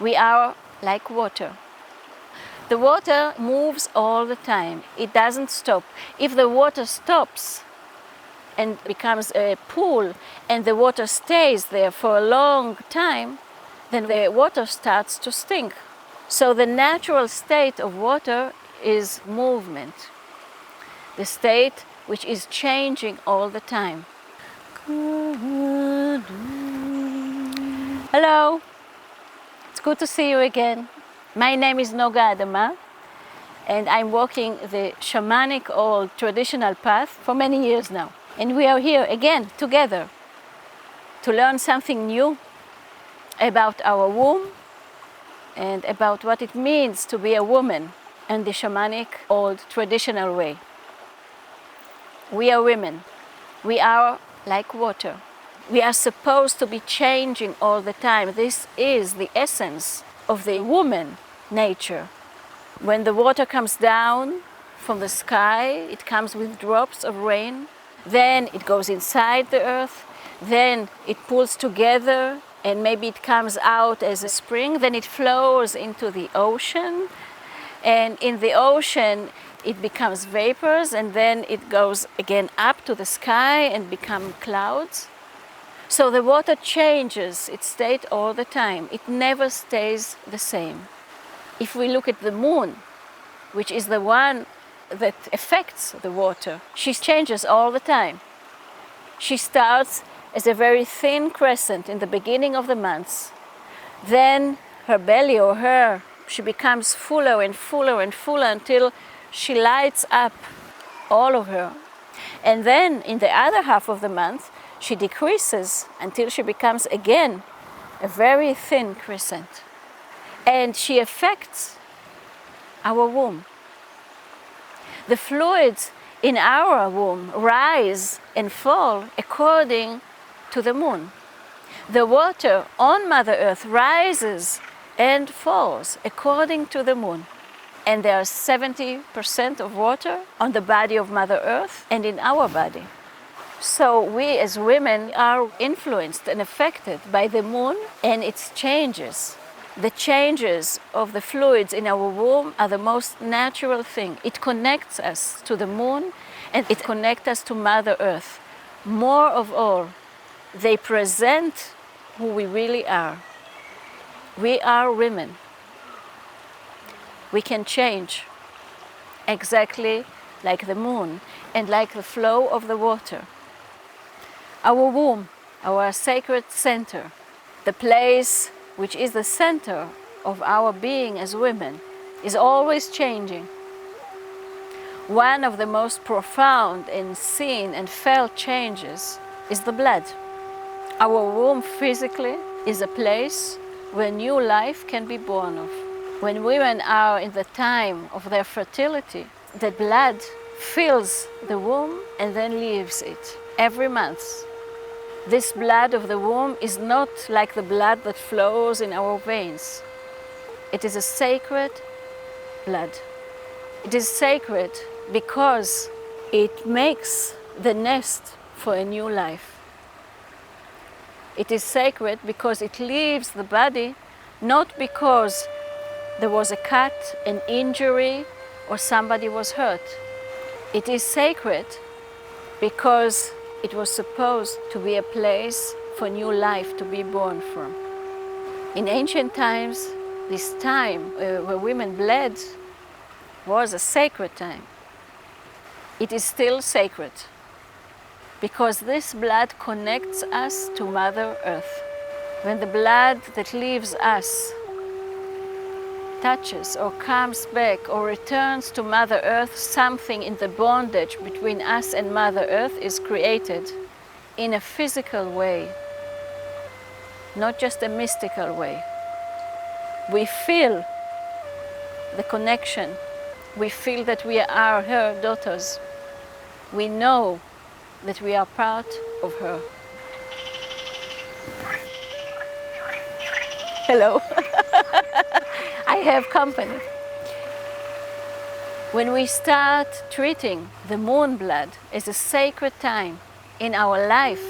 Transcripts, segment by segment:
We are like water. The water moves all the time. It doesn't stop. If the water stops and becomes a pool and the water stays there for a long time, then the water starts to stink. So the natural state of water is movement, the state which is changing all the time. Hello, it's good to see you again. My name is Noga Adama, and I'm walking the shamanic or traditional path for many years now. And we are here again together to learn something new about our womb and about what it means to be a woman in the shamanic old traditional way. We are women. We are like water. We are supposed to be changing all the time. This is the essence of the woman nature. When the water comes down from the sky, it comes with drops of rain, then it goes inside the earth, then it pulls together and maybe it comes out as a spring, then it flows into the ocean, and in the ocean it becomes vapors, and then it goes again up to the sky and become clouds. So the water changes its state all the time. It never stays the same. If we look at the moon, which is the one that affects the water, she changes all the time. She starts as a very thin crescent in the beginning of the months. Then her belly or her, she becomes fuller and fuller and fuller until she lights up all of her. And then in the other half of the month, she decreases until she becomes again a very thin crescent. And she affects our womb. The fluids in our womb rise and fall according to the moon. The water on Mother Earth rises and falls according to the moon. And there are 70% of water on the body of Mother Earth and in our body. So we as women are influenced and affected by the moon and its changes. The changes of the fluids in our womb are the most natural thing. It connects us to the moon and it connects us to Mother Earth. More of all, they present who we really are. We are women. We can change exactly like the moon and like the flow of the water. Our womb, our sacred center, the place which is the center of our being as women, is always changing. One of the most profound and seen and felt changes is the blood. Our womb physically is a place where new life can be born of. When women are in the time of their fertility, the blood fills the womb and then leaves it every month. This blood of the womb is not like the blood that flows in our veins. It is a sacred blood. It is sacred because it makes the nest for a new life. It is sacred because it leaves the body not because there was a cut, an injury, or somebody was hurt. It is sacred because it was supposed to be a place for new life to be born from. In ancient times, this time where women bled was a sacred time. It is still sacred because this blood connects us to Mother Earth. When the blood that leaves us touches or comes back or returns to Mother Earth, something in the bondage between us and Mother Earth is created in a physical way, not just a mystical way. We feel the connection. We feel that we are her daughters. We know that we are part of her. Hello. I have company. When we start treating the moon blood as a sacred time in our life,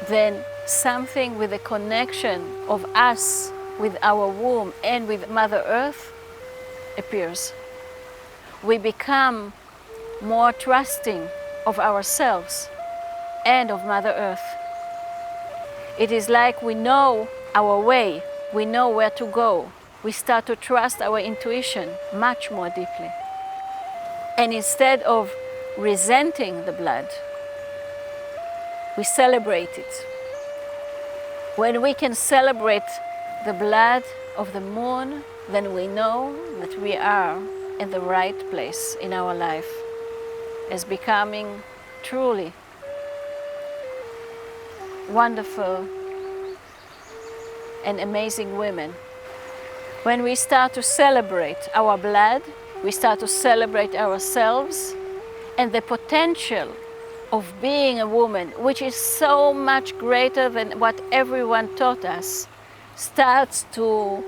then something with the connection of us with our womb and with Mother Earth appears. We become more trusting of ourselves and of Mother Earth. It is like we know our way, we know where to go. We start to trust our intuition much more deeply. And instead of resenting the blood, we celebrate it. When we can celebrate the blood of the moon, then we know that we are in the right place in our life, as becoming truly wonderful and amazing women. When we start to celebrate our blood, we start to celebrate ourselves and the potential of being a woman, which is so much greater than what everyone taught us, starts to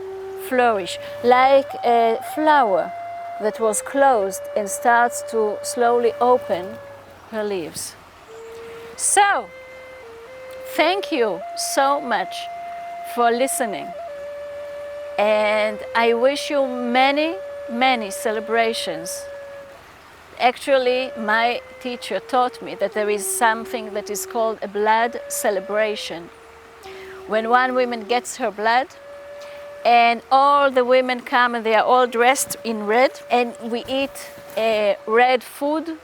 flourish like a flower that was closed and starts to slowly open her leaves. So, thank you so much for listening. And I wish you many, many celebrations. Actually, my teacher taught me that there is something that is called a blood celebration. When one woman gets her blood, and all the women come and they are all dressed in red, and we eat red food,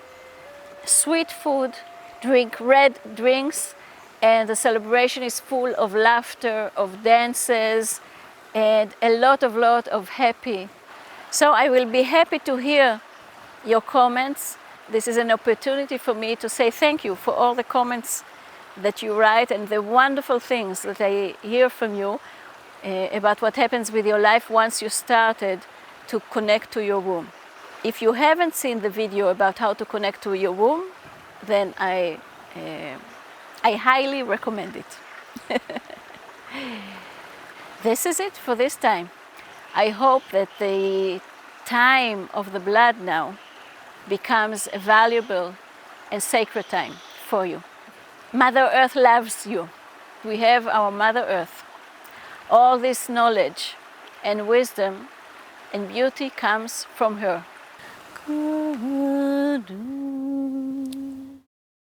sweet food, drink red drinks, and the celebration is full of laughter, of dances, and a lot of happy. So I will be happy to hear your comments. This is an opportunity for me to say thank you for all the comments that you write and the wonderful things that I hear from you about what happens with your life once you started to connect to your womb. If you haven't seen the video about how to connect to your womb, then I highly recommend it. This is it for this time. I hope that the time of the blood now becomes a valuable and sacred time for you. Mother Earth loves you. We have our Mother Earth. All this knowledge and wisdom and beauty comes from her.